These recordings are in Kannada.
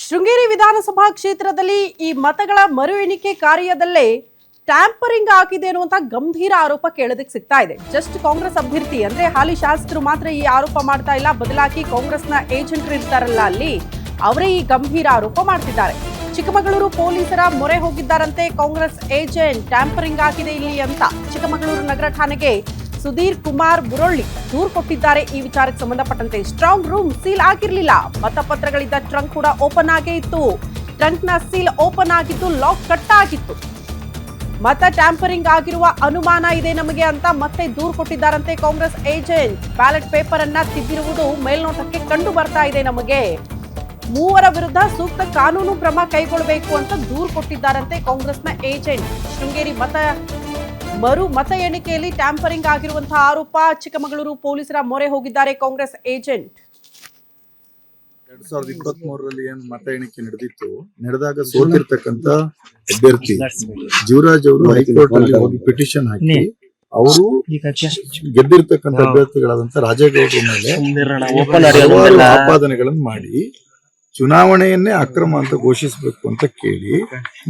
ಶೃಂಗೇರಿ ವಿಧಾನಸಭಾ ಕ್ಷೇತ್ರದಲ್ಲಿ ಈ ಮತಗಳ ಮರು ಎಣಿಕೆ ಕಾರ್ಯದಲ್ಲೇ ಟ್ಯಾಂಪರಿಂಗ್ ಆಗಿದೆ ಅನ್ನುವಂತ ಗಂಭೀರ ಆರೋಪ ಕೇಳೋದಕ್ಕೆ ಸಿಗ್ತಾ ಇದೆ. ಜಸ್ಟ್ ಕಾಂಗ್ರೆಸ್ ಅಭ್ಯರ್ಥಿ ಅಂದ್ರೆ ಹಾಲಿ ಶಾಸಕರು ಮಾತ್ರ ಈ ಆರೋಪ ಮಾಡ್ತಾ ಇಲ್ಲ, ಬದಲಾಗಿ ಕಾಂಗ್ರೆಸ್ನ ಏಜೆಂಟರು ಇರ್ತಾರಲ್ಲ ಅಲ್ಲಿ ಅವರೇ ಈ ಗಂಭೀರ ಆರೋಪ ಮಾಡ್ತಿದ್ದಾರೆ. ಚಿಕ್ಕಮಗಳೂರು ಪೊಲೀಸರ ಮೊರೆ ಹೋಗಿದ್ದಾರಂತೆ ಕಾಂಗ್ರೆಸ್ ಏಜೆಂಟ್ ಟ್ಯಾಂಪರಿಂಗ್ ಆಗಿದೆ ಇಲ್ಲಿ ಅಂತ. ಚಿಕ್ಕಮಗಳೂರು ನಗರ ಠಾಣೆಗೆ ಸುಧೀರ್ ಕುಮಾರ್ ಬುರೊಳ್ಳಿ ದೂರು ಕೊಟ್ಟಿದ್ದಾರೆ. ಈ ವಿಚಾರಕ್ಕೆ ಸಂಬಂಧಪಟ್ಟಂತೆ ಸ್ಟ್ರಾಂಗ್ ರೂಮ್ ಸೀಲ್ ಆಗಿರಲಿಲ್ಲ, ಮತಪತ್ರಗಳಿದ್ದ ಟ್ರಂಕ್ ಕೂಡ ಓಪನ್ ಆಗೇ ಇತ್ತು. ಟ್ರಂಕ್ನ ಸೀಲ್ ಓಪನ್ ಆಗಿದ್ದು ಲಾಕ್ ಕಟ್ ಆಗಿತ್ತು. ಮತ ಟ್ಯಾಂಪರಿಂಗ್ ಆಗಿರುವ ಅನುಮಾನ ಇದೆ ನಮಗೆ ಅಂತ ಮತ್ತೆ ದೂರು ಕೊಟ್ಟಿದ್ದಾರಂತೆ ಕಾಂಗ್ರೆಸ್ ಏಜೆಂಟ್. ಬ್ಯಾಲೆಟ್ ಪೇಪರ್ ಅನ್ನ ತಿದ್ದಿರುವುದು ಮೇಲ್ನೋಟಕ್ಕೆ ಕಂಡು ಬರ್ತಾ ಇದೆ ನಮಗೆ. ಮೂವರ ವಿರುದ್ಧ ಸೂಕ್ತ ಕಾನೂನು ಕ್ರಮ ಕೈಗೊಳ್ಳಬೇಕು ಅಂತ ದೂರು ಕೊಟ್ಟಿದ್ದಾರಂತೆ ಕಾಂಗ್ರೆಸ್ನ ಏಜೆಂಟ್. ಶೃಂಗೇರಿ ಮತ ಎಣಿಕೆಯಲ್ಲಿ ಟ್ಯಾಂಪರಿಂಗ್ ಆಗಿರುವಂತಹ ಆರೋಪ. ಚಿಕ್ಕಮಗಳೂರು ಪೊಲೀಸರ ಮೊರೆ ಹೋಗಿದ್ದಾರೆ ಕಾಂಗ್ರೆಸ್ ಏಜೆಂಟ್. 2023ರಲ್ಲಿ ಏನು ಮತ ಎಣಿಕೆ ನಡೆದಾಗ ಸೋತಿರ್ತಕ್ಕಂತ ಅಭ್ಯರ್ಥಿ ಜೀವರಾಜ್ ಅವರು ಹೈಕೋರ್ಟ್ ಅಲ್ಲಿ ಹೋಗಿ ಪಿಟಿಷನ್ ಹಾಕಿ ಅವರು ಗೆದ್ದಿರ್ತಕ್ಕಂಥ ಅಭ್ಯರ್ಥಿಗಳಾದಂತ ರಾಜೇಗೌಡರ ಮೇಲೆ ಆಪಾದನೆಗಳನ್ನು ಮಾಡಿ ಚುನಾವಣೆಯನ್ನೇ ಅಕ್ರಮ ಅಂತ ಘೋಷಿಸಬೇಕು ಅಂತ ಕೇಳಿ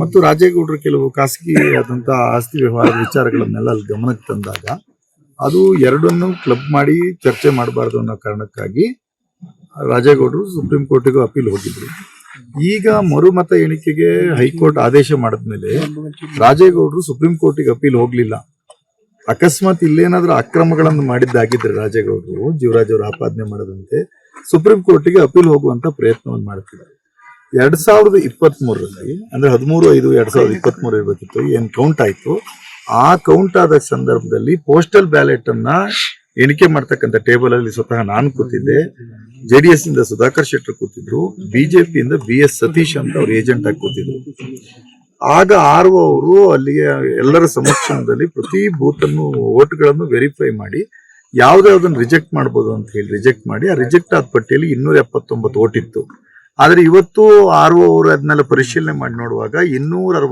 ಮತ್ತು ರಾಜೇಗೌಡರು ಕೆಲವು ಖಾಸಗಿ ಆದಂತಹ ಆಸ್ತಿ ವ್ಯವಹಾರದ ವಿಚಾರಗಳನ್ನೆಲ್ಲ ಅಲ್ಲಿ ಗಮನಕ್ಕೆ ತಂದಾಗ ಅದು ಎರಡನ್ನು ಕ್ಲಬ್ ಮಾಡಿ ಚರ್ಚೆ ಮಾಡಬಾರ್ದು ಅನ್ನೋ ಕಾರಣಕ್ಕಾಗಿ ರಾಜೇಗೌಡರು ಸುಪ್ರೀಂ ಕೋರ್ಟಿಗೂ ಅಪೀಲ್ ಹೋಗಿದ್ರು. ಈಗ ಮರುಮತ ಎಣಿಕೆಗೆ ಹೈಕೋರ್ಟ್ ಆದೇಶ ಮಾಡಿದ್ಮೇಲೆ ರಾಜೇಗೌಡರು ಸುಪ್ರೀಂ ಕೋರ್ಟಿಗೆ ಅಪೀಲ್ ಹೋಗ್ಲಿಲ್ಲ. ಅಕಸ್ಮಾತ್ ಇಲ್ಲೇನಾದ್ರೂ ಅಕ್ರಮಗಳನ್ನು ಮಾಡಿದ್ದಾಗಿದ್ರೆ ರಾಜೇಗೌಡರು ಜೀವರಾಜ್ ಅವರು ಆಪಾದನೆ ಮಾಡದಂತೆ ಸುಪ್ರೀಂ ಕೋರ್ಟಿಗೆ ಅಪೀಲ್ ಹೋಗುವಂತ ಪ್ರಯತ್ನವನ್ನು ಮಾಡ್ತಿದ್ದಾರೆ. 2023ರಲ್ಲಿ ಅಂದ್ರೆ 13/5/2023 ಇರ್ಬೇಕಿತ್ತು, ಏನ್ ಕೌಂಟ್ ಆಯ್ತು. ಆ ಕೌಂಟ್ ಆದ ಸಂದರ್ಭದಲ್ಲಿ ಪೋಸ್ಟಲ್ ಬ್ಯಾಲೆಟ್ ಅನ್ನ ಎಣಿಕೆ ಮಾಡ್ತಕ್ಕಂಥ ಟೇಬಲ್ ಅಲ್ಲಿ ಸ್ವತಃ ನಾನು ಕೂತಿದ್ದೆ, JDS ಇಂದ ಸುಧಾಕರ್ ಶೆಟ್ಟರ್ ಕೂತಿದ್ರು, ಬಿಜೆಪಿಯಿಂದ BS ಸತೀಶ್ ಅಂತ ಅವ್ರ ಏಜೆಂಟ್ ಆಗಿ ಕೂತಿದ್ರು. ಆಗ RO ಅವರು ಅಲ್ಲಿಗೆ ಎಲ್ಲರ ಸಮಕ್ಷಮದಲ್ಲಿ ಪ್ರತಿ ಬೂತ್ ಅನ್ನು ವೋಟ್ಗಳನ್ನು ವೆರಿಫೈ ಮಾಡಿ ಯಾವ್ದಾವ್ದನ್ನ ರಿಜೆಕ್ಟ್ ಮಾಡ್ಬೋದು ಅಂತ ಹೇಳಿ ರಿಜೆಕ್ಟ್ ಮಾಡಿ ಆ ರಿಜೆಕ್ಟ್ ಆದ ಪಟ್ಟಿಯಲ್ಲಿ 279 ವೋಟ್ ಇತ್ತು. ಆದ್ರೆ ಇವತ್ತು RO ಅವರು ಅದನ್ನೆಲ್ಲ ಪರಿಶೀಲನೆ ಮಾಡಿ ನೋಡುವಾಗ 260